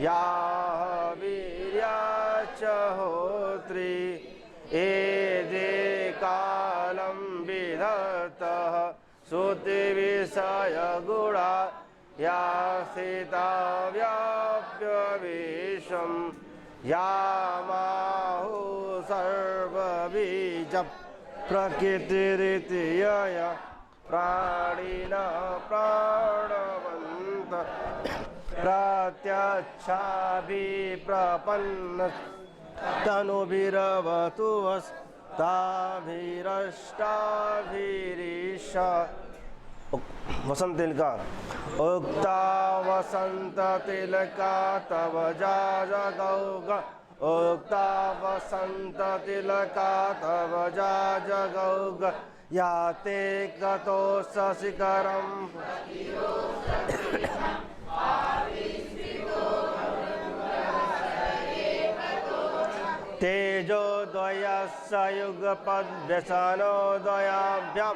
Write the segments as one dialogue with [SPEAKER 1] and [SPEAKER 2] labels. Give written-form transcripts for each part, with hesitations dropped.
[SPEAKER 1] या वीर्याच होत्री एदे कालं विधत्तः श्रुतिविषयगुणा या सीता व्याप्य विश्वं या माहु सर्वबीज प्रकृतिरित्यय प्राणिनः प्राणवन्त प्रत्यक्षाभिप्रपन्नस्तनुभिरवतु वस्ताभिरष्टाभिरीश वसंत तिलका उक्ता वसंत तिलका तव जगौग उक्ता वसंत तिलका तव जगौग या ते गतो शिखरं तेजोद्वयस्य युगपद्व्यसनोदयाभ्यां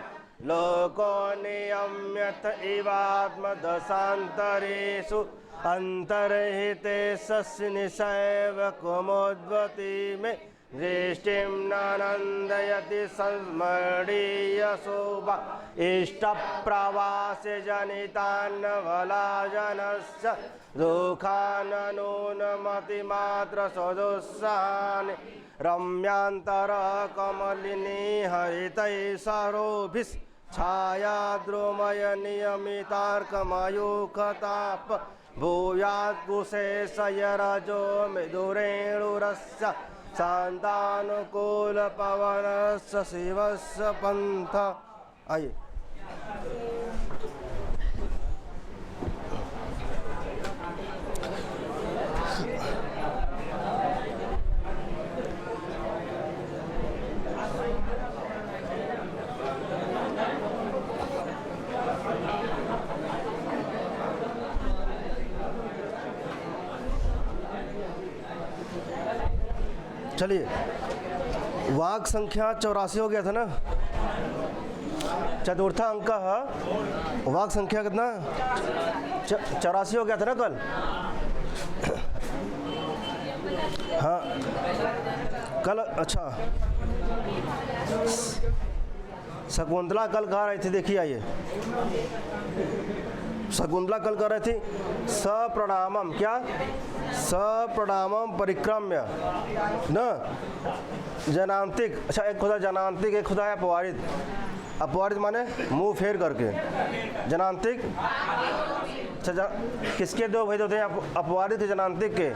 [SPEAKER 1] लोको नियम्यत इवात्मदशान्तरेषु अन्तर्हिते सस्य निशैव कुमुद्वती मे दृष्टिं नानन्दयति संस्मरणीयशोभा इष्टप्रवासे जनितान्नवलाजनस्य दुःखाननूनमतिमात्रसदुस्सानि रम्यान्तरः कमलिनी हरितैः सरोभिश्छायाद्रुमय नियमितार्कमयूखताप भूयात् कुशेशयरजो मृदुरेणुरस्य शान्तानुकूलपवनस्य शिवस्य पन्थ। आइए चलिए, वाक संख्या 84 हो गया था ना, चतुर्था अंक है। वाक संख्या कितना 84 हो गया था ना कल। हाँ कल, अच्छा शकुंतला कल कह रही थी, देखिए आइए, शकुंतला कल कह रही थी सप्रणामम, क्या सप्रणामम परिक्रम्य न जनांतिक। अच्छा, एक खुदा जनांतिक, एक खुदा है अपवारित। अपवारित माने मुंह फेर करके, जनांतिक। अच्छा, किसके दो भेद होते हैं, अपवारित जनांतिक के?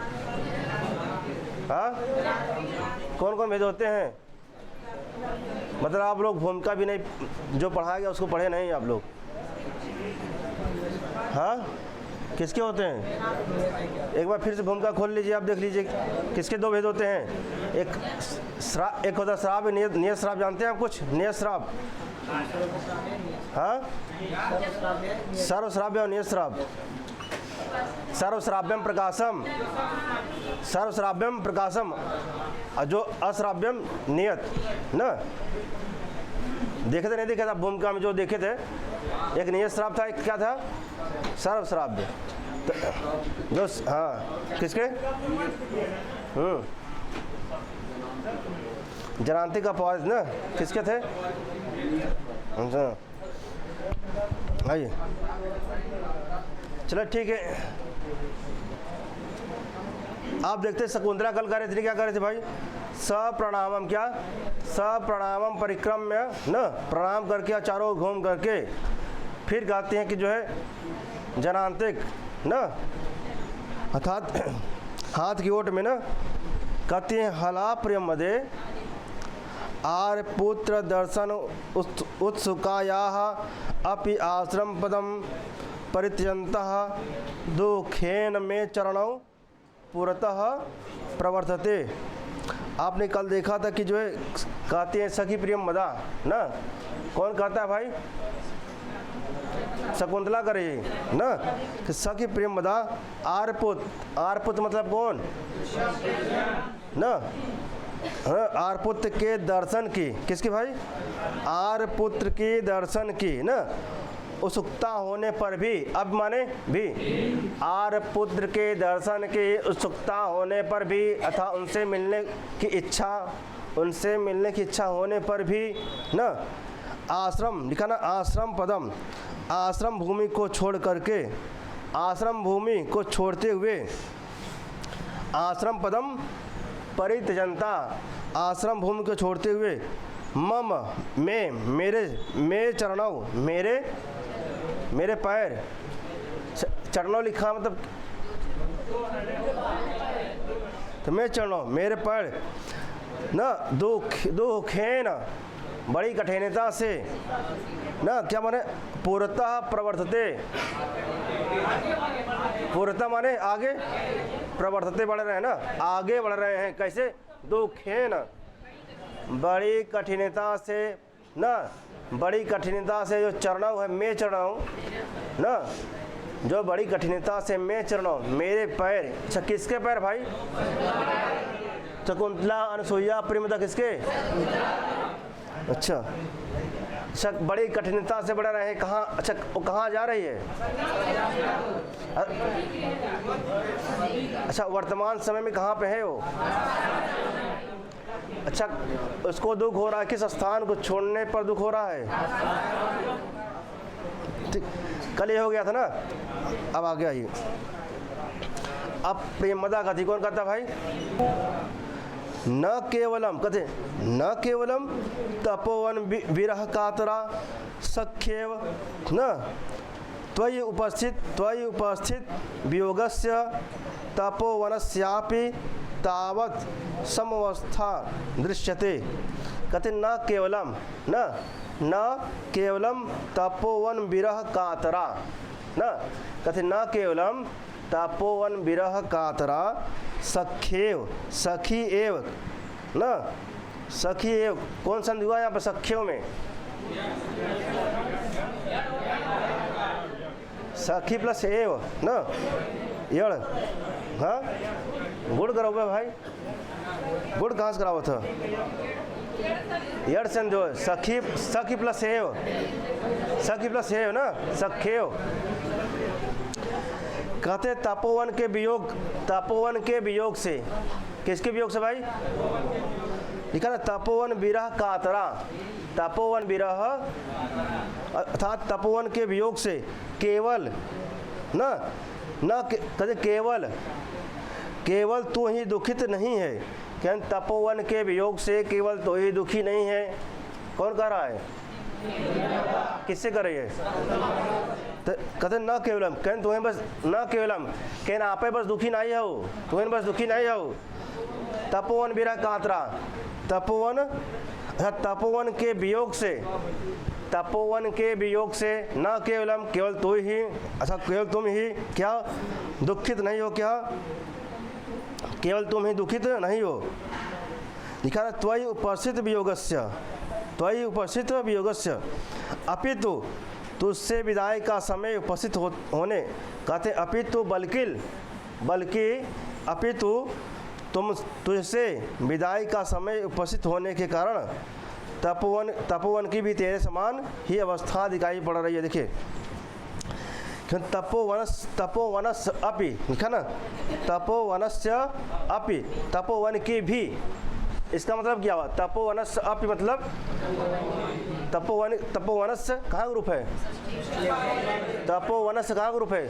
[SPEAKER 1] हाँ, कौन कौन भेद होते हैं? मतलब आप लोग भूमिका भी नहीं, जो पढ़ाया गया उसको पढ़े नहीं आप लोग। हाँ, किसके होते हैं? एक बार फिर से भूमिका खोल लीजिए, आप देख लीजिए किसके दो भेद होते हैं। एक होता श्राप, नियत श्राप। जानते हैं आप कुछ नियत श्राप? हाँ, सर्वश्राव्य और नियत श्राप। सर्वश्राव्यम प्रकाशम, सर्वश्राव्यम प्रकाशम, जो अश्राव्यम नियत ना। देखे थे नहीं देखे था भूमिका में, जो देखे थे, एक नियत श्राप था, एक क्या था, सर्वश्राव्य। जो हाँ, किसके? जनांतिक का पॉइज ना, किसके थे? अच्छा, आइए चलो ठीक है। आप देखते शकुंतला कल कर रहे थे, क्या कर रहे थे भाई? सप्रणामम, क्या सप्रणामम परिक्रम्य न, प्रणाम करके चारों घूम करके फिर गाते हैं कि जो है जनांतिक न, अर्थात हाथ की ओट में न कहते हैं हला प्रियम मदे आर पुत्र दर्शन उत्सुकायाः अपि आश्रम पदम परित्यजन्तः दुखेन में चरणों पुरतः प्रवर्तते। आपने कल देखा था कि जो है कहते हैं सखी प्रियम मदा ना, कौन कहता है भाई? शकुंतला करे ना, कि सखी प्रेम मदा आरपुत। आरपुत मतलब कौन ना? हाँ, आरपुत्र के दर्शन की, किसकी भाई? आरपुत्र के दर्शन की ना, उत्सुकता होने पर भी, अब माने भी, आर्य पुत्र के दर्शन की उत्सुकता होने पर भी अथा उनसे मिलने की इच्छा होने पर भी न आश्रम, लिखा ना आश्रम पदम, आश्रम भूमि को छोड़ करके, आश्रम भूमि को छोड़ते हुए, आश्रम पदम परित्यजंता, आश्रम भूमि को छोड़ते हुए, मम में मेरे चरणों, मेरे पैर, चरणों लिखा मतलब तो मेरे चरणों, मेरे पैर न दुखेन, बड़ी कठिनता से न, क्या माने पूर्णतः प्रवर्तते, पूर्णतः माने आगे, प्रवर्तते बढ़ रहे हैं ना, आगे बढ़ रहे हैं, कैसे दुखेन, बड़ी कठिनता से न, बड़ी कठिनता से जो चरणों है, मैं चरणों न, जो बड़ी कठिनता से मैं चरणों, मेरे पैर, अच्छा किसके पैर भाई, शकुंतला अनसुईया प्रेमदा किसके, अच्छा बड़ी कठिनता से बढ़ रहे हैं, कहाँ, अच्छा वो कहाँ जा रही है, अच्छा वर्तमान समय में कहाँ पे है वो, अच्छा उसको दुख हो रहा है, किस स्थान को छोड़ने पर दुख हो रहा है, ठीक, कल ये हो गया था ना, अब आ गया ये, अब प्रेमदा कथी कौन कहता भाई, न केवलम कहते, न केवलम तपोवन विरह कातरा सख्येव न त्वयि उपस्थित वियोगस्य तपोवनस्यापि तावत् समवस्था दृश्यते, कहते न केवलम तपोवन विरह कातरा, न कहते न केवलम तपोवन विरह कातरा सख्येव, सखी एव न, सखी एव कौन सा हुआ यहाँ पर सख्यों में, सखी प्लस एव न, यड़, हाँ गुड़ कराओगे भाई, गुड़ कहाँ से कराओ था, यड़ से जो सखी प्लस एव ना, सख्येव, कहते तपोवन के वियोग से, किसके वियोग से भाई, लिखा ना तपोवन विरह कातरा, तपोवन विरह अर्थात तपोवन के वियोग से केवल कहते केवल तू ही दुखित नहीं है, क्या तपोवन के वियोग से केवल तो ही दुखी नहीं है, कौन कह रहा है, किससे कर रही है, तो कहते न केवलम, कहते तुम्हें बस न केवलम, कहते आप बस दुखी नहीं हो, तुम्हें बस दुखी नहीं हो, तपोवन विरह कातरा, तपोवन के वियोग से, तपोवन के वियोग से न केवलम, केवल तू ही, अच्छा केवल तुम ही क्या दुखित नहीं हो, क्या केवल तुम ही दुखित नहीं हो, लिखा ना त्वयि उपस्थित वियोगस्य अपितु तुझसे विदाई का समय उपस्थित होने, कहते अपितु बल्कि अपितु तुझसे विदाई का समय उपस्थित होने के कारण तपोवन की भी तेरे समान ही अवस्था दिखाई पड़ रही है, देखिए तपोवनस्य अपि, लिखा ना तपोवनस्य अपि, तपोवन की भी, इसका मतलब क्या हुआ, तपोवनस्य अपि मतलब तपोवनस्य कहाँ ग्रुप है, तपोवनस्य कहाँ ग्रुप है,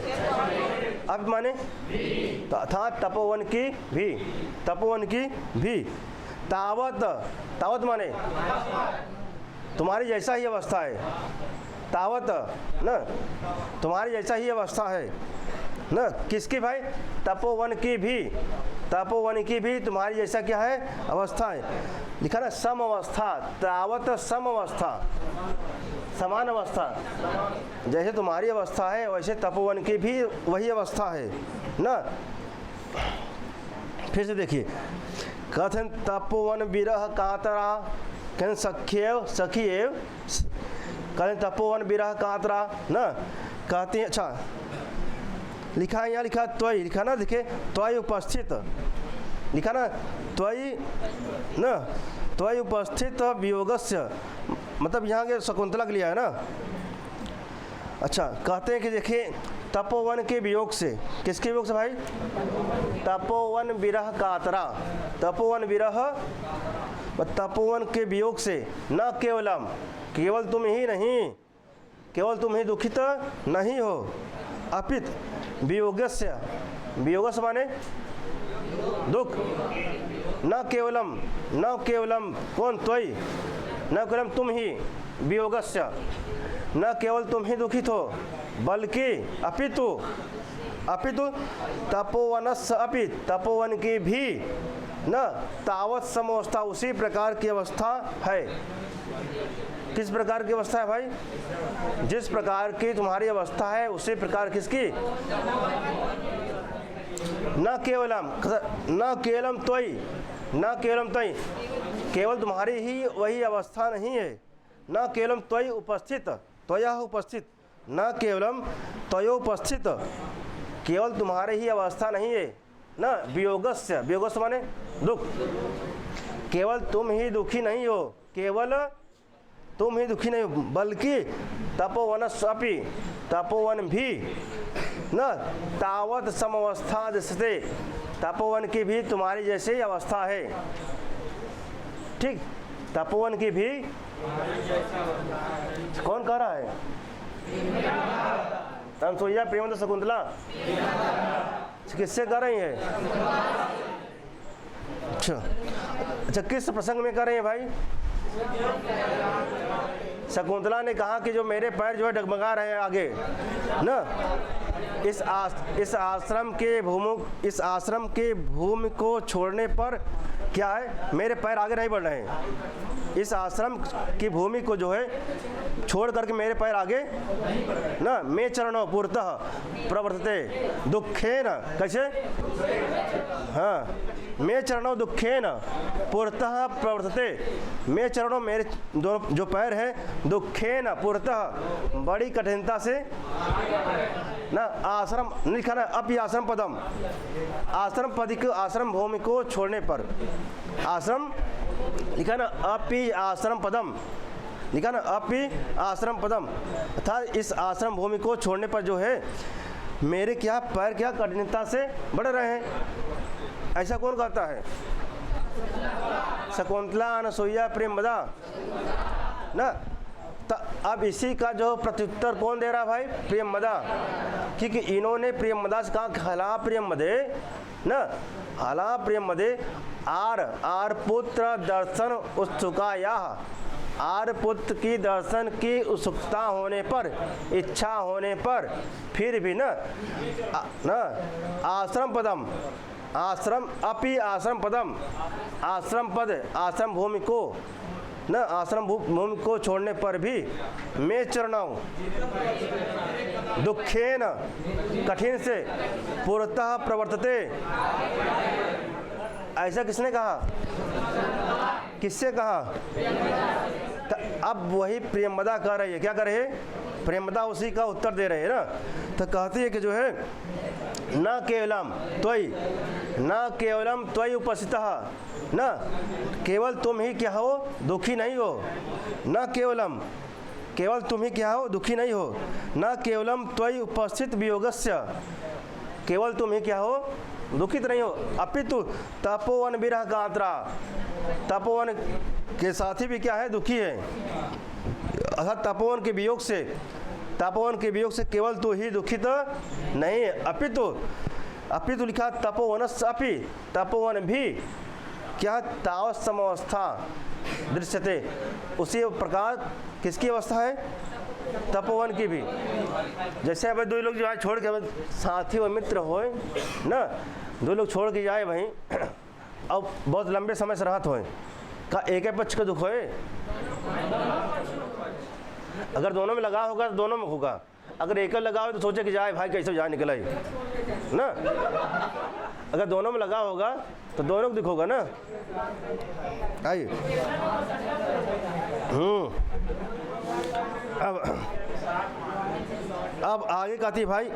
[SPEAKER 1] अब माने अर्थात तपोवन की भी तावत माने तुम्हारी जैसा ही अवस्था है, तावत न तुम्हारी जैसा ही अवस्था है न, किसकी भाई, तपोवन की भी तुम्हारी जैसा क्या है अवस्था है, लिखा ना सम अवस्था, तावत सम अवस्था, समान अवस्था, जैसे तुम्हारी अवस्था है वैसे तपोवन की भी वही अवस्था है न। फिर से देखिए, कथन तपोवन विरह कातरा, कहन सखी एव, कहते तपोवन विरह कातरा न, कहते हैं, अच्छा लिखा है यहाँ, लिखा त्वयि, लिखा ना, देखिए त्वयि उपस्थित, लिखा ना त्वयि उपस्थित वियोगस्य, मतलब यहाँ के शकुंतला के लिया है ना, अच्छा, कहते हैं कि देखिए तपोवन के वियोग से, किसके वियोग से भाई? तपोवन विरह कातरा, तपोवन विरह, तपोवन के वियोग से न केवलम, केवल तुम ही नहीं, केवल तुम ही दुखित नहीं हो, अपित वियोगस्य, वियोगस्य माने दुख, न केवलम कौन? त्वयि, न केवलम तुम ही, वियोगस्य न केवल तुम ही दुखित हो, बल्कि अपितु तपोवनस्य अपि, तपोवन की भी न तावत समवस्था, उसी प्रकार की अवस्था है। किस प्रकार की अवस्था है भाई? जिस प्रकार की तुम्हारी अवस्था है उसी प्रकार किसकी? न केवलम त्वयि, केवल तुम्हारी ही वही अवस्था नहीं है। न केवलम त्वयि उपस्थित, त्वया उपस्थित, न केवलम त्वयोपस्थित, केवल तुम्हारी ही अवस्था नहीं है। न वियोगस्य, वियोगस्य माने दुख, केवल तुम ही दुखी नहीं हो, केवल तुम ही दुखी नहीं हो, बल्कि तपोवनस्यापि, तपोवन भी न तावत समवस्था दृश्यते, तपोवन की भी तुम्हारी जैसी अवस्था है। ठीक, तपोवन की भी, कौन कह रहा है? अनसुईया, प्रेमवंत, शकुंतला, किससे कर रही है? अच्छा, किस प्रसंग में कर रही है भाई? शकुंतला ने कहा कि जो मेरे पैर जो है डगमगा रहे हैं आगे ना, इस आश्रम के भूमि को छोड़ने पर क्या है, मेरे पैर आगे नहीं बढ़ रहे हैं। इस आश्रम की भूमि को जो है छोड़ करके मेरे पैर आगे ना, मैं चरणों पुरतः प्रवर्तते दुखेन, कैसे? हाँ, मैं चरणों दुखेन पुरतः प्रवर्तते, मैं चरणों, मेरे दोनों जो पैर हैं, दुखेन पुरतः, बड़ी कठिनता से ना, आश्रम लिखा ना, अपि आश्रम पदम, आश्रम पद को, आश्रम भूमि को छोड़ने पर, आश्रम लिखा ना, अपि आश्रम पदम, लिखा ना, अपि आश्रम पदम, अर्थात इस आश्रम भूमि को छोड़ने पर जो है मेरे क्या पैर क्या कठिनता से बढ़ रहे हैं। ऐसा कौन कहता है? शकुंतला, अनसुईया, प्रेमवदा ना। अब इसी का जो प्रत्युत्तर कौन दे रहा भाई? प्रेमवदा, क्योंकि इन्होंने प्रेमवदा से कहा हला प्रेमवदे ना, हला प्रेमवदे आर पुत्र दर्शन उत्सुकाया, आर पुत्र की दर्शन की उत्सुकता होने पर, इच्छा होने पर, फिर भी ना आश्रम पदम, आश्रम अपि आश्रम पदम, आश्रम पद, आश्रम भूमि को न, आश्रम भूमि को छोड़ने पर भी मैं चरणों दुखेन, कठिन से, पुरतः प्रवर्तते। ऐसा किसने कहा? किससे कहा? अब वही प्रेमवदा कह रही है, क्या कर रहे हैं? प्रेमवदा उसी का उत्तर दे रहे हैं ना। तो कहती है कि जो है न केवलम त्वयि, न केवलम त्वयि उपस्थितः, न केवल तुम ही क्या हो, दुखी नहीं हो, न केवलम, केवल तुम ही क्या हो, दुखी नहीं हो, न केवलम त्वयि उपस्थित वियोगस्य, केवल तुम ही क्या हो, दुखित नहीं हो, अपितु तपोवन विरह कातरा, तपोवन के साथी भी क्या है, दुखी है। अर्थात तपोवन के वियोग से, तपोवन के वियोग से केवल तू ही दुखित नहीं है, अपितु लिखा तपोवनस्य अपि, तपोवन भी क्या तावत समवस्था दृश्यते, उसी प्रकार किसकी अवस्था है? तपोवन की भी। जैसे अब दो लोग जो है छोड़ के साथी व मित्र हो ना, दो लोग छोड़ के जाए भाई, अब बहुत लंबे समय से रहत होए, का एक पक्ष का दुख होए? अगर दोनों में लगा होगा तो दोनों में होगा, अगर एक लगा हो तो सोचे कि जाए भाई कैसे जाए निकला ना, अगर दोनों में लगा होगा तो दोनों को दुख होगा ना। आइए अब आगे कहती है भाई,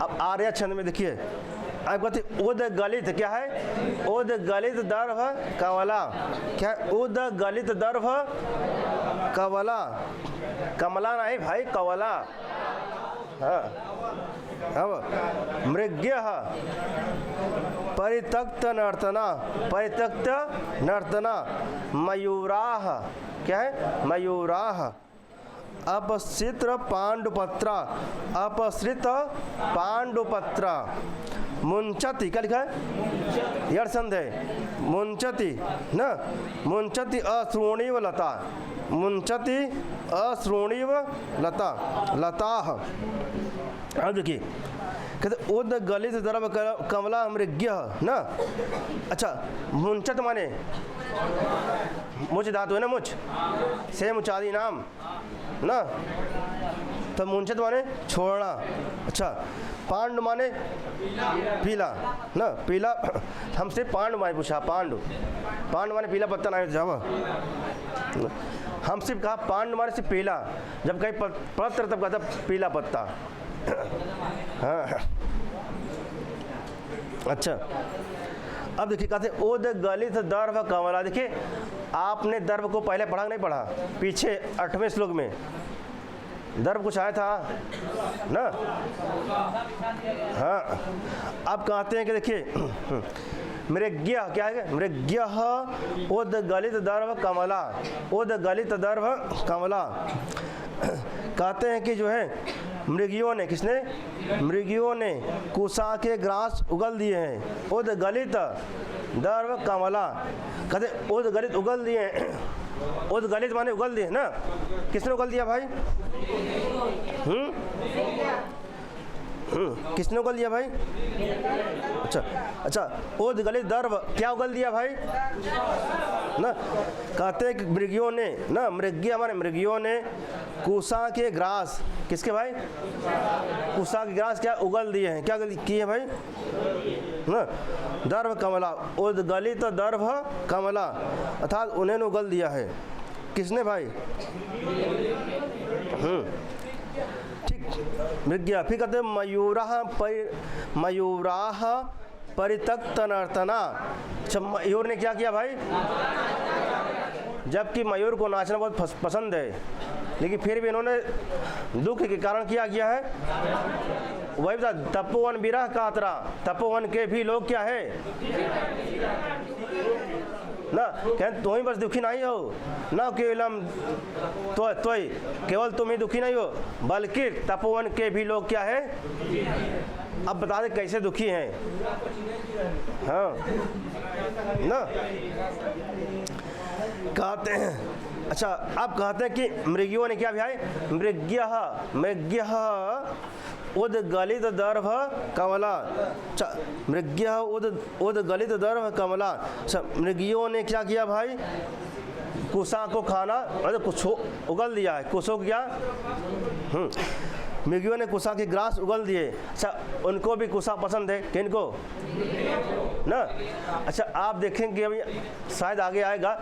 [SPEAKER 1] अब आर्या छंद में देखिए, अब कहती उद गलित, क्या है? उद गलित दर्भ कवला, क्या है? उद गलित दर्भ कवला, कमला नहीं भाई, कवला। हाँ, अब मृग्यः परित्यक्त नर्तना, परित्यक्त नर्तना। मयूराः, क्या है? मयूराः अपसृत पांडुपत्रा, अपसृत पांडुपत्रा। मुंचति, क्या लिखा है? यर्संध है, मुंचति न, मुंचति अश्रोणीव लता, मुंचति अश्रोणीव लता, लताः। अब देखिए, कहते उद गलित द्रव कमला मृग्य न। अच्छा, मुंचत माने मुझ धातु है ना, मुझ से मुचादी नाम ना, तो मुंचत माने छोड़ना। अच्छा, पांडु माने पीला ना, पीला। हमसे पांडु माने पूछा, पांडु, पांडु माने पीला पत्ता नहीं जावा। हम सिर्फ कहा पांडु माने से पीला, जब कहीं पत्र तब कहता पीला पत्ता। हाँ, अच्छा, अब देखिए कहते उद गलित दर्भ कमला। देखिए आपने दर्भ को पहले पढ़ा नहीं पढ़ा? पीछे 8वें श्लोक में दर्भ कुछ आया था ना। हाँ, अब कहते हैं कि देखिए मृग्य, क्या है? मृग्य उद गलित दर्भ कमला, उद गलित दर्भ कमला। कहते हैं कि जो है मृगियों ने, किसने? मृगियों ने कुशा के ग्रास उगल दिए हैं। उद गलित दर्भ कमला, कहते उद गलित उगल दिए हैं। उद गलित माने उगल दिए ना, किसने उगल दिया भाई? किसने उगल दिया भाई? अच्छा, अच्छा, उद गलित दर्भ क्या उगल दिया भाई ना? कहते हैं कि मृगियों ने ना, मृग्य हमारे मृगियों ने कुशा के ग्रास, किसके भाई? कुशा के ग्रास क्या उगल दिए हैं? क्या किए भाई ना? दर्भ कमला, उद गलित दर्भ कमला, अर्थात उन्हें उगल दिया है। किसने भाई? ठीक, मृग्या। फिर कहते मयूराः परित्यक्त नर्तना। अच्छा, मयूर ने क्या किया भाई? जबकि मयूर को नाचना बहुत पसंद है, लेकिन फिर भी इन्होंने दुख के कारण क्या किया है? वही बता, तपोवन विरह कातरा, तपोवन के भी लोग क्या है ना, कहते तुम ही बस दुखी नहीं हो ना, केवलम तो केवल तुम ही दुखी नहीं हो, बल्कि तपोवन के भी लोग क्या है? अब बता दे कैसे दुखी हैं। हाँ ना, कहते हैं। अच्छा, अब कहते हैं कि मृगियों ने क्या भाई? मृग्य उद गलित दर्भ कमला। अच्छा, मृग्य उद गलित दर्भ कमला। अच्छा, मृगियों ने क्या किया भाई? कुशा को खाना, अरे कुछ उगल दिया है। कुशों को क्या? मृगियों ने कुशा के ग्रास उगल दिए। अच्छा, उनको भी कुशा पसंद है, किनको ना? अच्छा, आप देखेंगे अभी शायद आगे आएगा।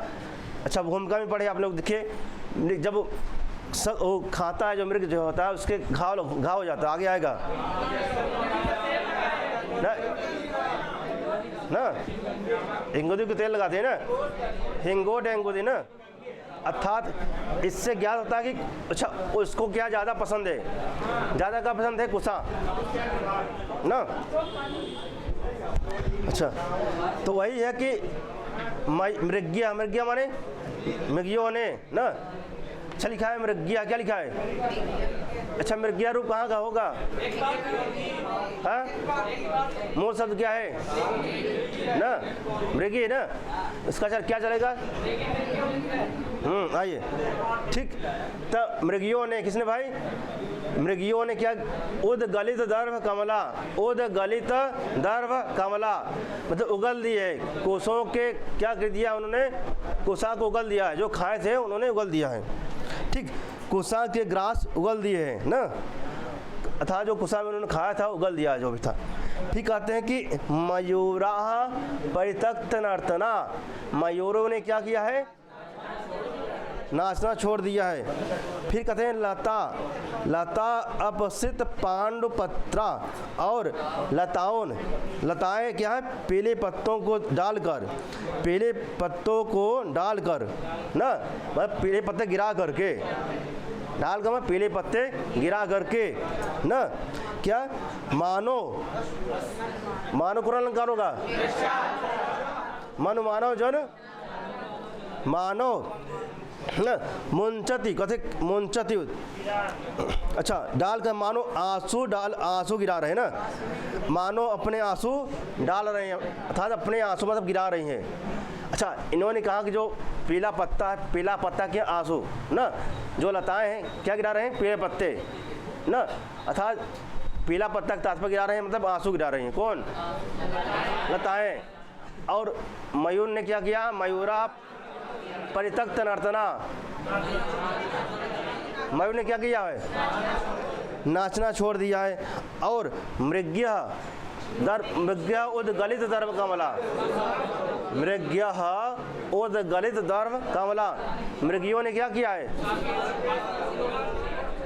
[SPEAKER 1] अच्छा, भूमिका में पढ़े आप लोग, देखिए जब वो खाता है, जो मृग जो होता है उसके घाव हो जाता है, आगे आएगा ना, ना हिंगोदी को तेल लगाते हैं ना, हिंगोड हिंगोदी ना, अर्थात इससे ज्ञात होता है कि अच्छा उसको क्या ज़्यादा पसंद है? ज़्यादा क्या पसंद है? कुशा ना। अच्छा, तो वही है कि मृग्या, मृग्या माने मृगियों ने ना। अच्छा, लिखा है मृग्या, क्या लिखा है? अच्छा, मृग्या रूप कहाँ का होगा? हाँ, मूल शब्द क्या है ना? मृगी ना, इसका क्या चलेगा? आइए, ठीक। तो मृगियों ने, किसने भाई? मृगियों ने क्या? उद गलित दर्भ कमला, उद गलित दर्भ कमला, मतलब उगल दी है। कोसों के क्या कर दिया उन्होंने? कुशा को उगल दिया है, जो खाए थे उन्होंने उगल दिया है। ठीक, कुशा के ग्रास उगल दिए हैं ना, अर्थात जो कुशा में उन्होंने खाया था उगल दिया जो भी था। ठीक, कहते हैं कि मयूराः परित्यक्त नर्तना, मयूरों ने क्या किया है? नाचना छोड़ दिया है। फिर कहते हैं लता, लता अपसित पांडुपत्रा, और लताओं, लताएं क्या है, पीले पत्तों को डालकर, पीले पत्तों को डालकर ना, मतलब पीले पत्ते गिरा करके, डालकर मैं पीले पत्ते गिरा करके ना, क्या मानो, मानो कुरान अलंकार होगा, मनु मानव जन मानो ना, मुंचती, कथे मुंचती, अच्छा डालकर मानो आंसू, डाल आंसू गिरा रहे हैं ना, मानो अपने आंसू डाल रहे हैं, अर्थात अपने आंसू मतलब गिरा रही हैं। अच्छा इन्होंने कहा कि जो पीला पत्ता है, पीला पत्ता के आंसू ना, जो लताएं हैं क्या गिरा रहे हैं, पीले पत्ते ना, अर्थात पीला पत्ता के तात्पर्य गिरा रहे हैं मतलब आंसू गिरा रही हैं, कौन, लताएं। और मयूर ने क्या किया, मयूरा परित्यक्त नर्तना, मयूर ने क्या किया है, नाचना छोड़ दिया है। और मृग्य मृग्य उद्गलित दर्भ कमला, मृग्य उद्गलित दर्भ कमला, मृगियों ने क्या किया है,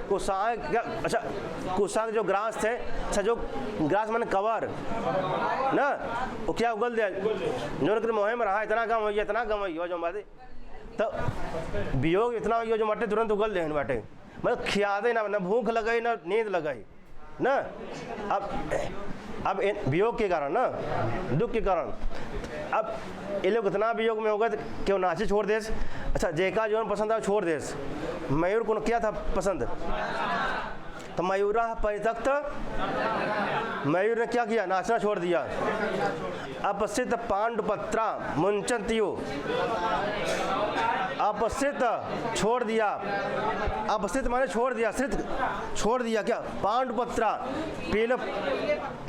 [SPEAKER 1] कुशांग क्या, अच्छा कुशांग जो ग्रास थे, अच्छा जो ग्रास माने कवर ना, वो क्या उगल दिया, जो मोहे में रहा, इतना कम हो गया, इतना कम हो गया, जो बात तो वियोग इतना हो गया जो मटे तुरंत उगल दे बाटे, मतलब खियादे ना, भूख लगाई ना नींद लगाई ना। अब वियोग के कारण ना, दुख के कारण, अब ये लोग इतना वियोग में हो गए क्यों नाचे छोड़ देस। अच्छा जेका जो पसंद था छोड़ देस, मयूर को क्या था पसंद, तो मयूरा परित्यक्त, मयूर ने क्या किया, नाचना छोड़ दिया। अपसित पांडुपत्रा मुंचंतियो, अपसित छोड़ दिया, अपसित माने छोड़ दिया, सित छोड़ दिया क्या, पांडुपत्रा पीले,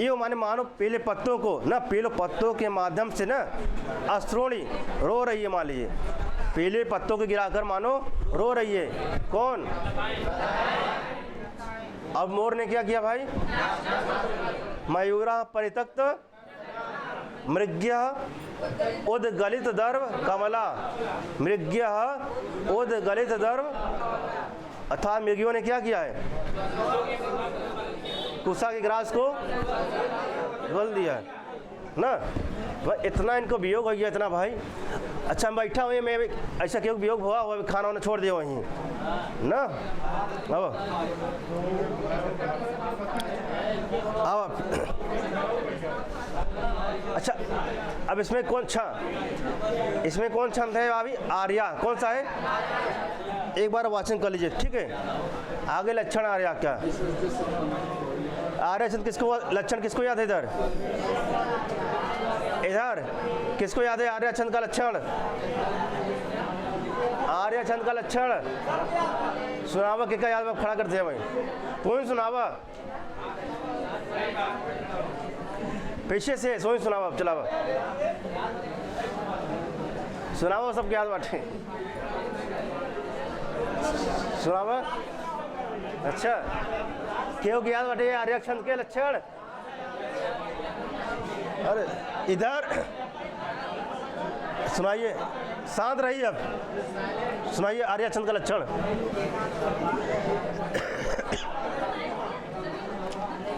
[SPEAKER 1] यो माने मानो पीले पत्तों को ना, पीले पत्तों के माध्यम से ना अश्रोणी रो रही है, मान लीजिए पीले पत्तों को गिराकर मानो रो रही है, कौन, अब मोर ने क्या किया भाई, मयूरा परित्यक्त मृग्य उद्गलित दर्भ कमला, मृग्य उद्गलित दर्भ, अर्थात मृगियों ने क्या किया है, कुशा के ग्रास को गल दिया है ना। इतना इनको वियोग हो गया इतना भाई। अच्छा मैं बैठा हुई, मैं ऐसा क्यों वियोग हुआ, खाना वाना छोड़ दिया वहीं ना। अब अच्छा अब इसमें कौन इसमें कौन छंद है अभी, आर्या कौन सा है, एक बार वाचन कर लीजिए ठीक है। आगे लक्षण आर्या क्या, आर्य छंद किसको, लक्षण किसको याद है, इधर इधर किसको याद है आर्य छंद का लक्षण, आर्य छंद का लक्षण सुनावा, क्या याद में खड़ा करते हैं भाई, कौन सुनावा, पीछे से सोई सुनावा, चलावा सुनावा, सब याद बाटे सुनावा। अच्छा क्यों याद बाटे आर्य छंद के लक्षण, अरे इधर सुनाइए, शांत रहिए, अब सुनाइए आर्य छंद का लक्षण।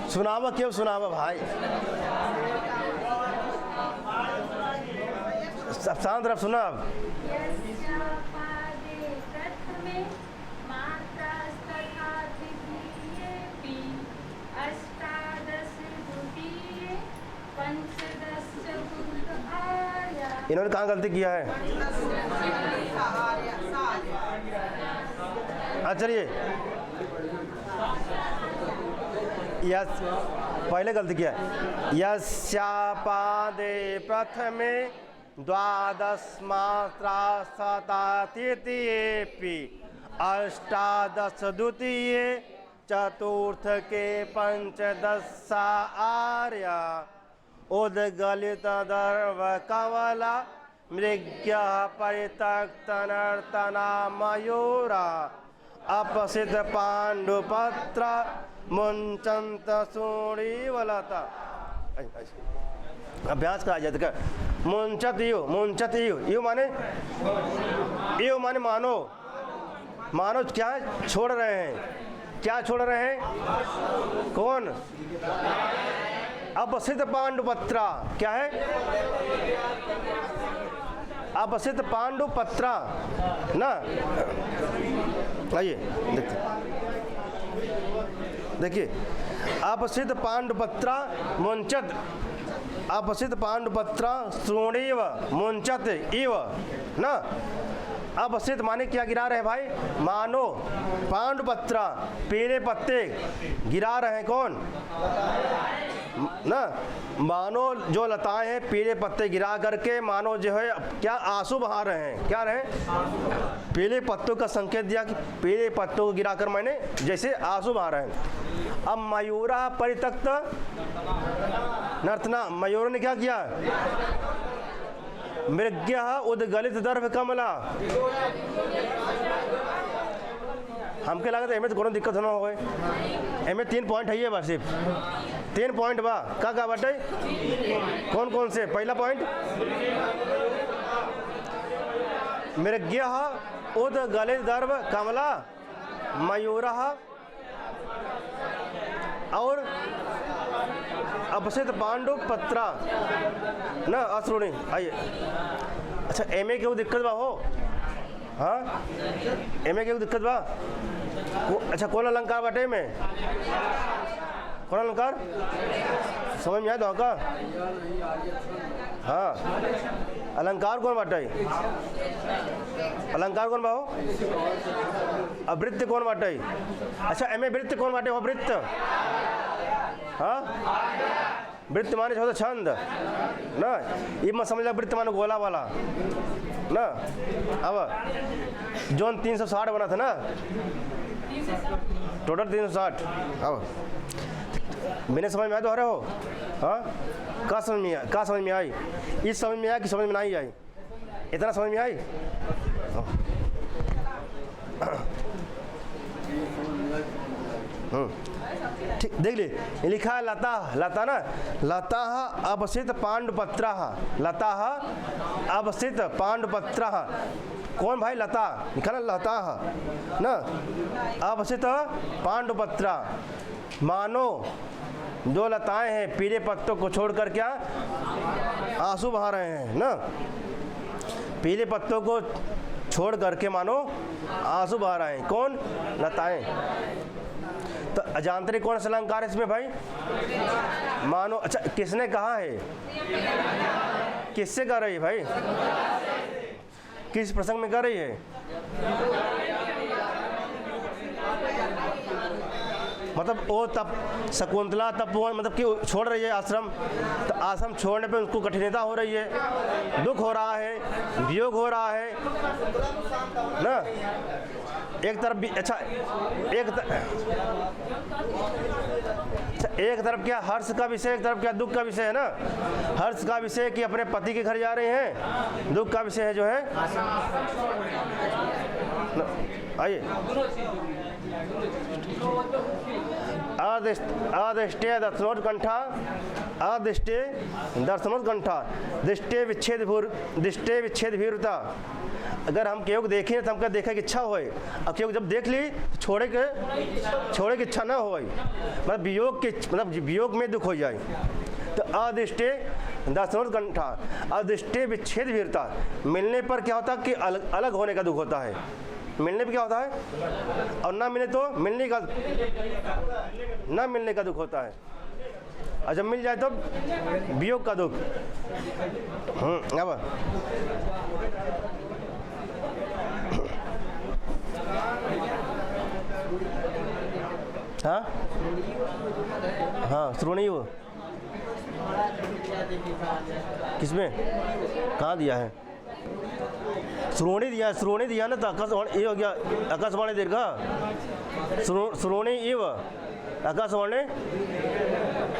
[SPEAKER 1] सुनावा क्यों सुनावा भाई, सब शांत रह, सुना अब। इन्होंने कहाँ गलती किया है, चलिए यस पहले गलती किया है, यस्यापादे प्रथमे द्वादश मात्रा शतातिथि अष्टादश द्वितीय चतुर्थ के पंचदश आर्या उद्गलित दर्भ कमला मृग्य परित्यक्त नर्तना मयूरा अपसित पांडुपत्र मुंचंत सूणीवलता। अभ्यास का जाता मुंचत यू, मुंचत यू, यू माने मानो मानव क्या है? छोड़ रहे हैं। क्या छोड़ रहे हैं? कौन? अपसित पांडुपत्रा। क्या है? अपसित पांडुपत्रा ना। आइए देखिए, अपसित पांडुपत्रा मुंचत, अपसित पांडुपत्रा श्रोणीव मुंचत इव ना। अपसित माने क्या गिरा रहे हैं भाई? मानो पांडुपत्रा पीले पत्ते गिरा रहे हैं। कौन? ना, मानो जो लताएं हैं पीले पत्ते गिरा करके मानो जो है क्या आंसू बहा रहे हैं। क्या रहे? पीले पत्तों का संकेत दिया कि पीले पत्तों को गिराकर मैंने जैसे आंसू बहा रहे हैं। अब मयूरा परित्यक्त नर्तना, मयूर ने क्या किया? मृग्य उद्गलित दर्भ कमला। हमके लगा था एम तो कोनो दिक्कत ना हो। एम 3 पॉइंट है ये बस, सिर्फ 3 पॉइंट बा। का बाटे? कौन कौन से? पहला पॉइंट मृग्य उद्गलित दर्भ कमला, मयूर और अपसित पांडु पत्रा ना अश्रुणी। आइए, अच्छा एम के दिक्कत बा हो? हाँ, एम के दिक्कत बा। अच्छा कौन अलंकार बाटे में? कौन अलंकार समझ में आया तो का? हाँ, अलंकार कौन बाटे? अलंकार कौन बा हो? अवृत्त कौन बाटे? अच्छा एम वृत्त कौन बाटे हो? वृत्त, हाँ, वृत्त माने जो छंद ना, ये मत समझ ला वृत्त माने गोला वाला ना। अब जोन 360 बना था ना, टोटल 360। अब मैंने समझ में आया तो आ रहे हो? हाँ, क्या समझ में आया? क्या समझ में आई? इस समझ में आया कि समझ में नहीं आई? इतना समझ में आई? ठीक, देख ली लिखा है लता, लता ना, लता अपसित पांडुपत्रा, लता अपसित पांडुपत्रा। कौन भाई? लता लिखा ना, लता ना अपसित पांडुपत्रा, मानो जो लताएं हैं पीले पत्तों को छोड़कर क्या आंसू बहा रहे हैं ना। पीले पत्तों को छोड़ करके मानो आंसू बहा रहे हैं। कौन? लताएं। तो अजांतरी कौन सा अलंकार है इसमें भाई? मानो। अच्छा किसने कहा है? किससे कर रही है भाई? किस प्रसंग में कर रही है? मतलब वो तब शकुंतला तब वो मतलब कि छोड़ रही है आश्रम, तो आश्रम छोड़ने पे उसको कठिनता हो रही है, दुख हो रहा है, वियोग हो रहा है ना। एक तरफ भी अच्छा एक तरफ क्या हर्ष का विषय, एक तरफ क्या दुख का विषय है ना। हर्ष का विषय कि अपने पति के घर जा रहे हैं, दुख का विषय है जो है। आइए, आदिष्टे दर्शनोत्कंठा, आदिष्टे दर्शनोत्कंठा, दिष्टे विच्छेद भीरुता। अगर हम केवल देखें तो हमको देखने की इच्छा होए, और केवल जब देख ली तो छोड़े की इच्छा ना होए, मतलब वियोग में दुख हो जाए। तो अदिष्टे दर्शनोत्कंठा, अदिष्टे विच्छेद भीरुता। मिलने पर क्या होता है कि अलग होने का दुख होता है। मिलने पे क्या होता है, और ना मिले तो ना मिलने का दुख होता है, और जब मिल जाए तो वियोग का दुख। अब हाँ हाँ श्रोणी वो किसमें कहाँ दिया है? श्रोणी दिया ना, तो आकाशवाणी ये हो गया, आकाशवाणी दीर्घा श्रोणी इव आकाशवाणी।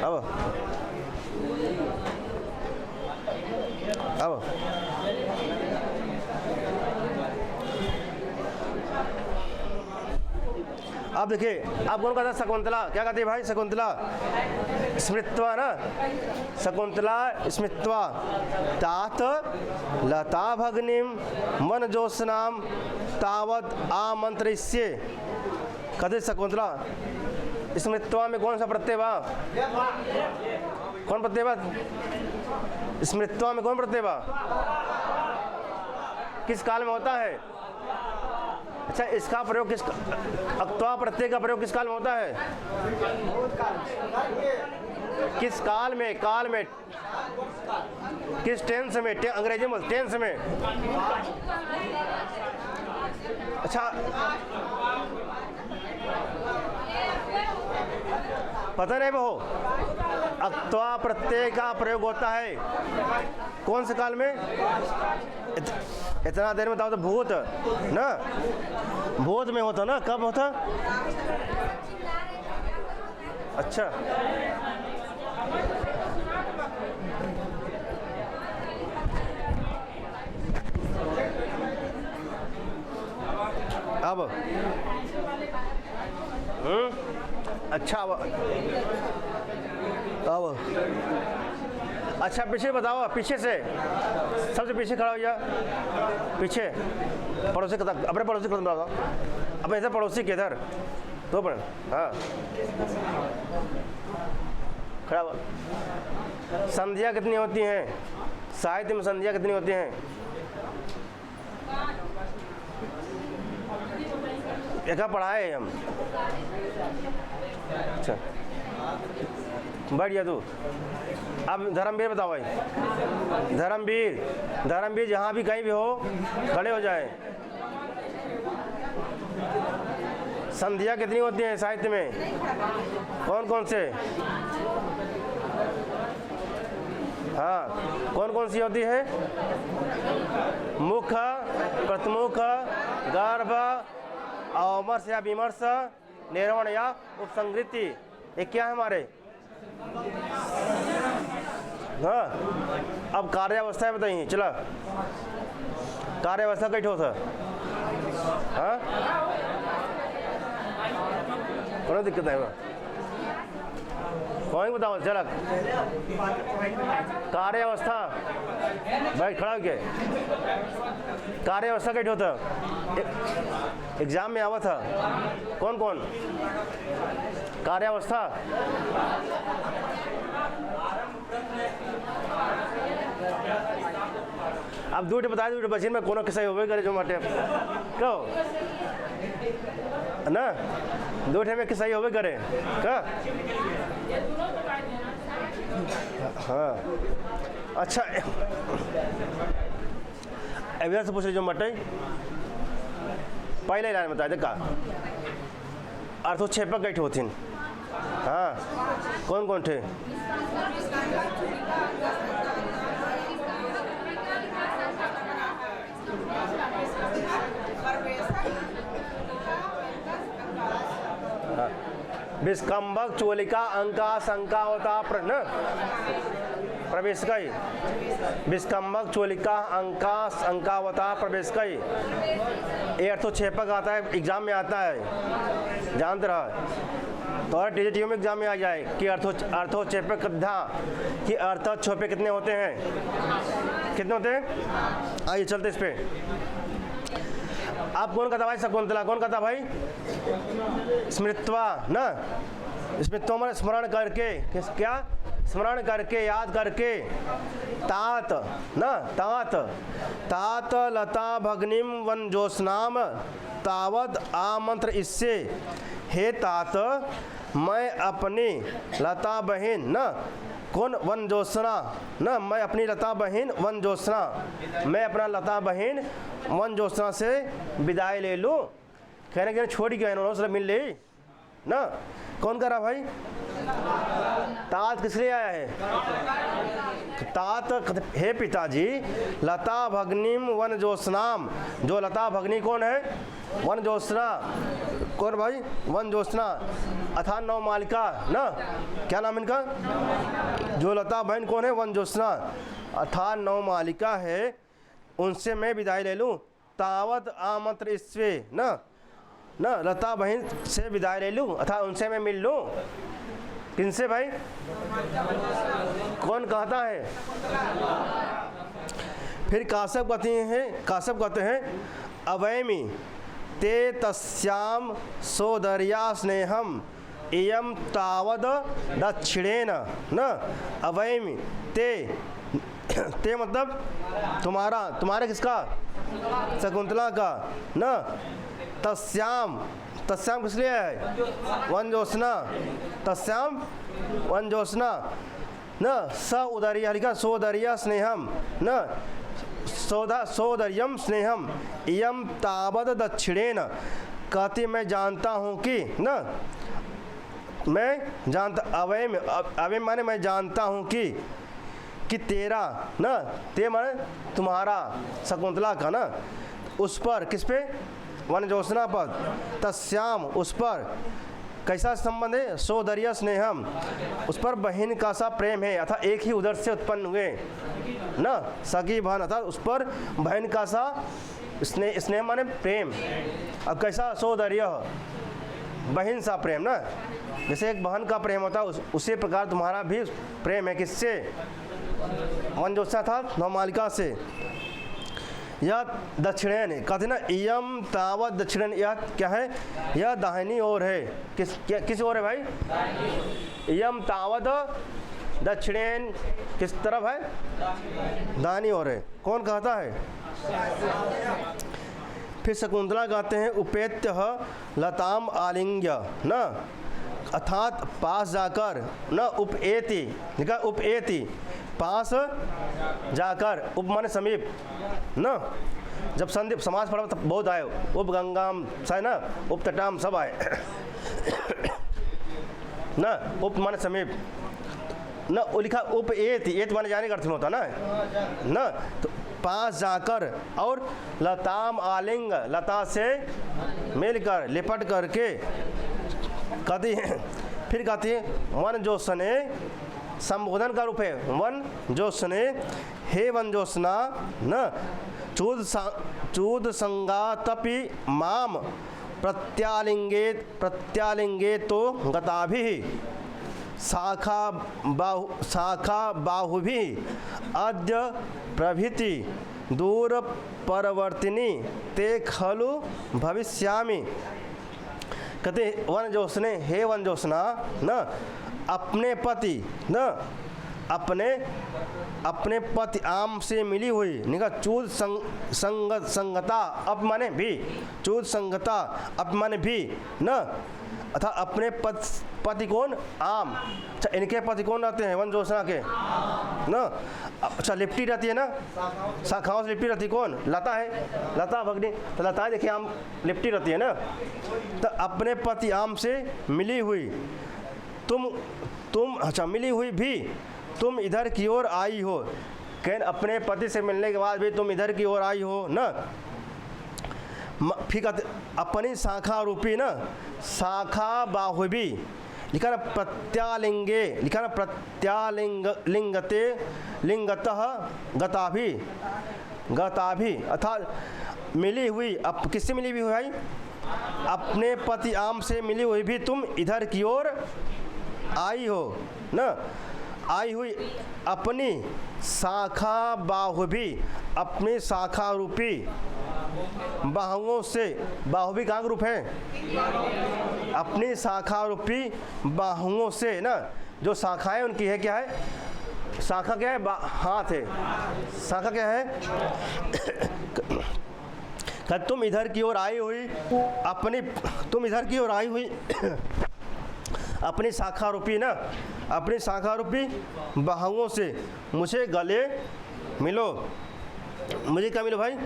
[SPEAKER 1] अब अब देखिए, अब कौन कहता है शकुंतला, क्या कहती है भाई शकुंतला? स्मृत्वा ना, शकुंतला स्मृत्वा तात लता भग्निम मन ज्योत्स्नाम तावत आमंत्रिष्ये। कहते शकुंतला स्मृत्वा में कौन सा प्रत्यय बा? कौन प्रत्यय बा? स्मृत्वा में कौन प्रत्यय बा? किस काल में होता है? अच्छा, इसका प्रयोग किस, अक्त्वा प्रत्यय का प्रयोग किस काल में होता है? किस काल में? काल में किस टेंस में? अंग्रेजी में टेंस में। अच्छा, पता नहीं वो अक्त्वा प्रत्यय का प्रयोग होता है कौन से काल में? इतना देर में बताओ तो भूत ना, भूत में होता ना, कब होता? अच्छा, अब अच्छा, अब अच्छा पीछे बताओ, पीछे से सबसे पीछे खड़ा हो जा, पीछे पड़ोसी का, अपने पड़ोसी को बताओ, अपने इधर पड़ोसी के इधर तो पर, हाँ खड़ा हो। संध्या कितनी होती हैं? साहित्य में संध्या कितनी होती हैं? एक पढ़ाए हम। अच्छा, बैठ गया तू। अब धर्मवीर बताओ भाई, धर्मवीर, धर्मवीर जहाँ भी कहीं भी हो खड़े हो जाए। संध्या कितनी होती है साहित्य में? कौन कौन से? हाँ, कौन कौन सी होती है? मुख, प्रतिमुख, गर्भ, अमर्ष या विमर्श, निर्वण या उपसंहृति। ये क्या है हमारे? हाँ, अब कार्यावस्था है बताइए, चला कार्यावस्था कई ठोस है? हाँ, कौन दिक्कत है? कौन बताओ, चला कार्यावस्था भाई खड़ा हो गया। कार्यावस्था कई होता? एग्जाम में आवा था कौन कौन? कार्यावस्था अब दूटे बता दूटे बचन में कोनो किसा होवे करे जो माटे क्यों ना, दूटे में किसा होवे करे का? हाँ, अच्छा अभी से पूछ रही जो मटे पहले लाइन बता दे का अर्थोक्षेपक गई होती। हाँ, कौन कौन थे? विस्कंभक, चोलिका, अंका, शंका होता प्रश्न प्रवेश कई। विस्कंभक, चोलिका, अंका, शंकावता प्रवेश कई। ये अर्थोक्षेपक आता है, एग्जाम में आता है, जानते रहा तो टीजीटी में एग्जाम में आ जाए कि अर्थोक्षेपक कि अर्थोक्षेपक कितने होते हैं? कितने होते हैं? आइए चलते इस पे। आप कौन कहता भाई? शकुंतला। कौन कहता भाई? स्मृत्वा ना, स्मृत्वा में स्मरण करके, क्या स्मरण करके, याद करके। तात ना, तात तात लता भग्निम वन ज्योत्स्नाम तावत आमंत्र इससे। हे तात, मैं अपनी लता बहन ना, कौन? वन ज्योत्सना ना, मैं अपनी लता बहन वन ज्योत्सना, मैं अपना लता बहन वन ज्योत्सना से विदाई ले लूँ। कहने के छोड़ गया इन्होंने मिल ली ना। कौन कर रहा भाई? तात किस लिए आया है? तात हे पिताजी, लता भग्निम वन ज्योत्स्नाम, जो लता भग्नि कौन है? वन ज्योत्सना। कौन भाई? वन ज्योत्सना अथा नौ मालिका ना, क्या नाम इनका? जो लता बहन कौन है? वन ज्योत्सना अथा नौ मालिका है, उनसे मैं विदाई ले लूँ। तावत आमंत्र इसवे ना, ना लता बहन से विदाई ले लूँ अथा उनसे मैं मिल लूँ। किनसे भाई? कौन कहता है? फिर काश्यप कहते हैं अवैमि ते तस्याम सोदर्या स्नेहम इयम तावद दक्षिणेन न अवैमि ते मतलब तुम्हारे किसका? शकुंतला का न तस्याम किस लिए है? वनजोत्स्ना तस्याम वनजोत्स्ना न स उदर्या लिखा सोदर्या स्नेहम न सोदर्यम स्नेहम इयम तावद दक्षिणेन कहती मैं जानता हूँ कि न मैं जानता अवय माने मैं जानता हूँ कि तेरा न ते माने तुम्हारा शकुंतला का ना उस पर किस पे? वनजोत्स्ना पर तस्याम उस पर कैसा संबंध है? सोदर्या स्नेहम उस पर बहन का सा प्रेम है अर्थात एक ही उदर से उत्पन्न हुए ना सगी बहन अर्थात उस पर बहन का सा स्नेह माने प्रेम। अब कैसा? सोदर्य बहन सा प्रेम ना जैसे एक बहन का प्रेम होता है उसी प्रकार तुम्हारा भी प्रेम है। किससे? वनजोत्स्ना था नवमालिका से। यह दक्षिणेन कहते ना इयम तावत दक्षिणेन यह क्या है? यह दाहिनी ओर है। किस ओर है भाई? इयम तावत दक्षिणेन किस तरफ है? दाहिनी ओर है। कौन कहता है? फिर शकुंतला कहते हैं उपेत्य लताम आलिंग्य न अर्थात पास जाकर न उपेति लिखा उपेति पास जाकर उप माने समीप न जब संदीप समाज पढ़ा तब बहुत आए उप गंगाम है ना उप तटाम सब आए न उप माने समीप न लिखा उप एत माने जाने का अर्थ होता ना न तो पास जाकर और लताम आलिंग लता से मिलकर लिपट करके कहती है। फिर कहती है वन जोत्स्ने संबोधन का रूप है वन जोत्स्ने हे वन ज्योत्स्ना न चूद संगातपि माम प्रत्यालिंगे तो गताभिः शाखा बाहुभिः अद्य प्रभृति दूर परवर्तिनी ते खलु भविष्यामि। कहते वन ज्योत्स्ने हे वन ज्योत्स्ना न अपने पति न अपने पति आम से मिली हुई निका चूद संगता अपमाने भी चूद संगता अपमाने भी न अथा अपने पति कौन? आम। अच्छा इनके पति कौन रहते हैं? वन ज्योत्स्ना के न। अच्छा लिपटी रहती है ना शाखाओं से लिपटी रहती कौन? लता है लता भगनी तो लता देखिए आम लिपटी रहती है ना। तो अपने पति आम से मिली हुई तुम अच्छा मिली हुई भी तुम इधर की ओर आई हो। कह अपने पति से मिलने के बाद भी तुम इधर की ओर आई हो न। फिर अपनी शाखा रूपी न शाखा बाहुबी लिखा ना प्रत्यालिंगे लिखा ना प्रत्यालिंगते लिंगतः गताभी अर्थात मिली हुई अब किससे मिली हुई भाई? अपने पति आम से मिली हुई भी तुम इधर की ओर आई हो न। आई हुई अपनी शाखा बाहुबी अपनी शाखा रूपी बाहुओं से बाहुबी कहाँ रूप है? अपनी शाखा रूपी बाहुओं से ना जो शाखाएं उनकी है क्या है? शाखा क्या है? हाथ है। शाखा क्या है? तुम इधर की ओर आई हुई तुम इधर की ओर आई हुई अपनी शाखा रूपी ना अपनी शाखा रूपी बाहुओं से मुझे गले मिलो। मुझे क्या मिलो भाई?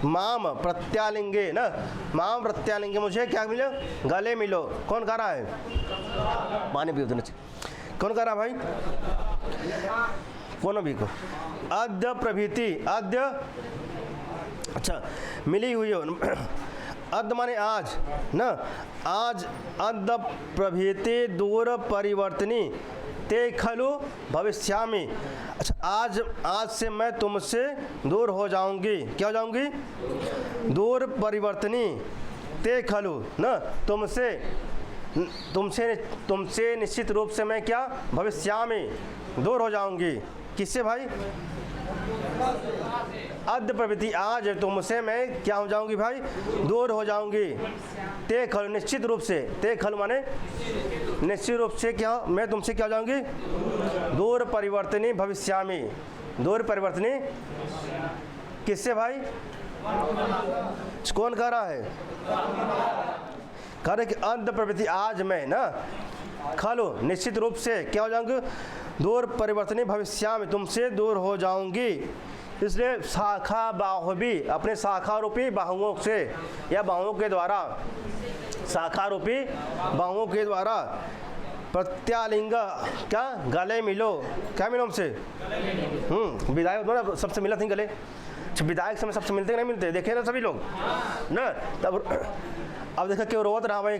[SPEAKER 1] माम प्रत्यालिंगे ना माम प्रत्यालिंगे मुझे क्या मिलो? गले मिलो। कौन कह रहा है? पानी पियो तो कौन कह रहा भाई? कौन भी को अद्य प्रभृति अद्य अच्छा मिली हुई हो अद्य माने आज न आज अद्य प्रभृति दूर परिवर्तनी ते खलु भविष्यामि। अच्छा आज से मैं तुमसे दूर हो जाऊंगी। क्या हो जाऊंगी? दूर परिवर्तनी ते खलु न तुमसे निश्चित रूप से मैं क्या भविष्यामि दूर हो जाऊंगी। किससे भाई? अद्य प्रभृति आज तुमसे मैं क्या हो जाऊंगी भाई? दूर हो जाऊंगी। ते खलु निश्चित रूप से, ते खलु माने निश्चित रूप से क्या मैं तुमसे क्या हो जाऊंगी? दूर परिवर्तनी भविष्यामि। दूर परिवर्तनी किससे भाई? कौन कह रहा है? कह रहे कि अंत प्रवृत्ति आज मैं ना खलु निश्चित रूप से क्या हो जाऊंगी? दूर परिवर्तनी भविष्यामि तुमसे दूर हो जाऊंगी। इसलिए शाखा बाहुबी अपने शाखा रूपी बाहुओं से या बाहुओं के द्वारा, शाखा रूपी बाहुओं के द्वारा प्रत्यालिंग क्या गले मिलो। क्या मिलो हमसे? विदाई होता सबसे मिला थी गले। विदायक समय सबसे मिलते नहीं मिलते? देखे ना सभी लोग ना। तब अब देखा क्यों रोत रहा भाई?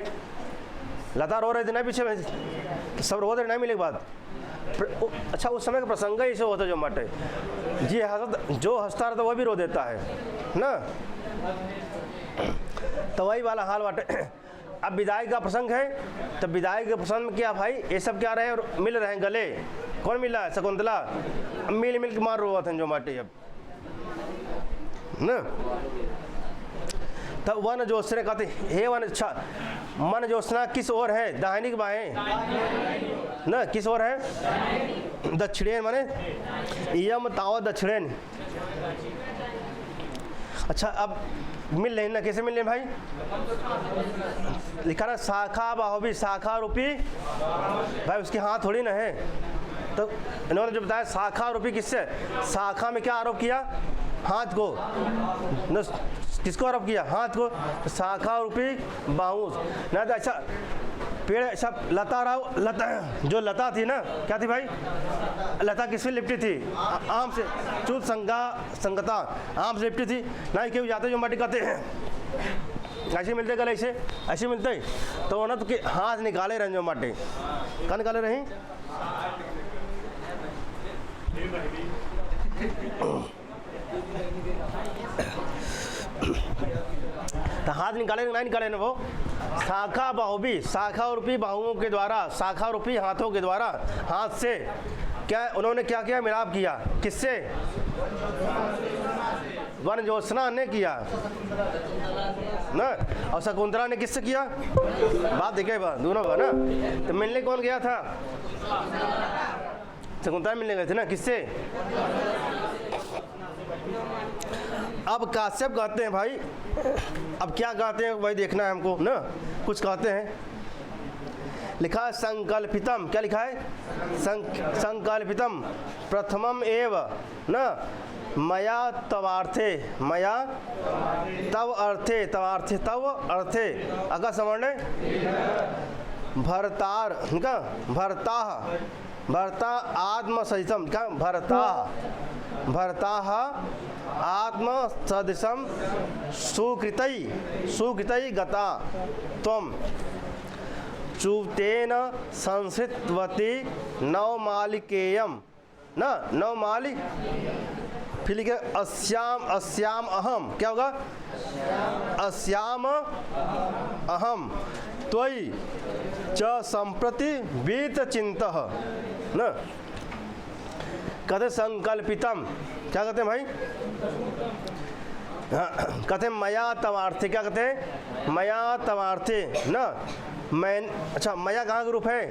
[SPEAKER 1] लता रो रहे थे ना पीछे में, सब रोते नहीं मिले के बाद। अच्छा उस समय का प्रसंग ही ऐसे होता जो मटे जी जो हंसता रहता वह भी रो देता है ना। तो वही वाला हाल बाटे। अब विदाई का प्रसंग है, तब विदाई के प्रसंग में क्या भाई ये सब क्या रहे और मिल रहे हैं गले। कौन मिला है? शकुंतला। मिल के मार रो थे जो माटे अब न। तब वन ज्योत्सना कहते हे वन, अच्छा मन ज्योत्सना किस ओर है? दाहिनी की बाएं न? किस ओर है? दक्षिणेन माने यम तावत दक्षिणेन। अच्छा अब मिल रही ना, कैसे मिल रहे भाई? लिखा ना शाखा बाहुबी, शाखा रूपी भाई उसके हाथ थोड़ी ना है। तो इन्होंने जो बताया शाखा रूपी किससे? शाखा में क्या आरोप किया? हाथ को न। किसको आरोप किया? हाथ को। शाखा रूपी बाहु ना। तो अच्छा पेड़ सब लता रहा, लता जो लता थी ना क्या थी भाई? लता किससे लिपटी थी? आम से। चूत संगता आम से लिपटी थी ना। ही क्यों जाते जो माटी कहते हैं ऐसे मिलते गले, ऐसे मिलते तो ना तो कि हाथ निकाले रहे जो माटी। कहाँ निकाले रही? तो हाथ निकाले नहीं निकाले ना वो? शाखा बाहुबी, शाखा रूपी बाहुओं के द्वारा, शाखा रूपी हाथों के द्वारा, हाथ से क्या उन्होंने क्या किया? मिलाप किया। किससे? वन ज्योत्सना ने किया ना। और शकुंतला ने किससे किया? बात देखे दोनों का ना। तो मिलने कौन गया था? शकुंतला मिलने गए थे ना। किससे? अब काश्यप कहते हैं भाई, अब क्या कहते हैं वही देखना है हमको ना। कुछ कहते हैं, लिखा है संकल्पितम। क्या लिखा है? संकल्पितम प्रथमम एव न मया तवार्थे, मया तव अर्थे, तवार्थे तव अर्थे अगर समझने भरतार का भरता भरता आत्मसहितम क्या भरता आत्मसदृशम सुकृतई गता त्वम चूतेन संस्कृतवती नवमालिकेयम न। नवमाली फिर लिखे अस्याम अहम। क्या होगा? अस्याम अहम त्वयि च संप्रति वीत चिंतः न। कहते संकल्पितम। क्या कहते हैं भाई? कहते हैं मया तवार्थे। क्या कहते हैं? मया तवार्थे न। मैं अच्छा मया कहाँ का रूप है?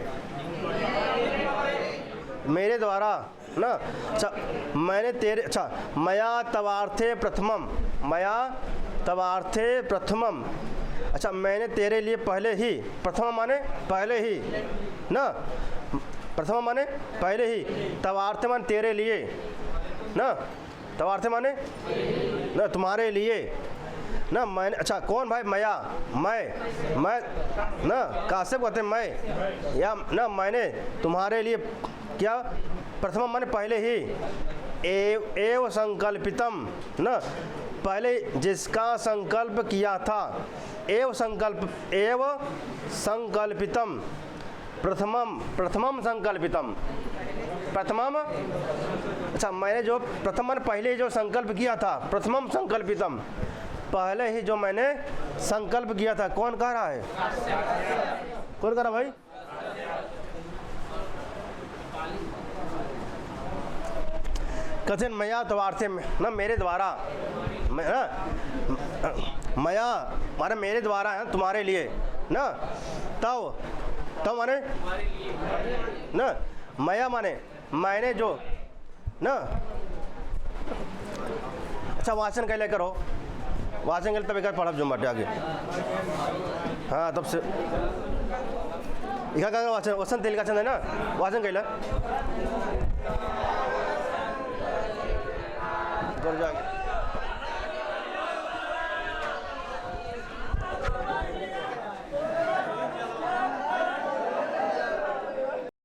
[SPEAKER 1] मेरे द्वारा ना। अच्छा मैंने तेरे, अच्छा मया तवार्थे प्रथमम, मया तवार्थे प्रथमम। अच्छा मैंने तेरे लिए पहले ही, प्रथम माने पहले ही ना, प्रथम माने पहले ही, तवार्थ माने तेरे लिए ना, तवार्थ माने ना तुम्हारे लिए ना। मैंने, अच्छा कौन भाई? मया, मैं ना। काश्यप कहते हैं मैं या ना मैंने तुम्हारे लिए क्या? प्रथम माने पहले ही, एव संकल्पितम ना, पहले जिसका संकल्प किया था। एव संकल्पितम प्रथमम संकल्पितम प्रथमम। अच्छा मैंने जो प्रथम पहले जो संकल्प किया था, प्रथमम संकल्पितम पहले ही जो मैंने संकल्प किया था। कौन कह रहा है? कौन कह रहा भाई? कथिन मया तवार्थे ना, मेरे द्वारा, मया माने मेरे द्वारा है, तुम्हारे लिए ना। तब माने ना, मया माने मैंने जो ना। अच्छा वाचन कैले करो, वाचन कैले तब एक पढ़ब जो मटे आगे। हाँ तब से इका वाचन वसंत तेल का चंद है ना, वाचन कैला जाके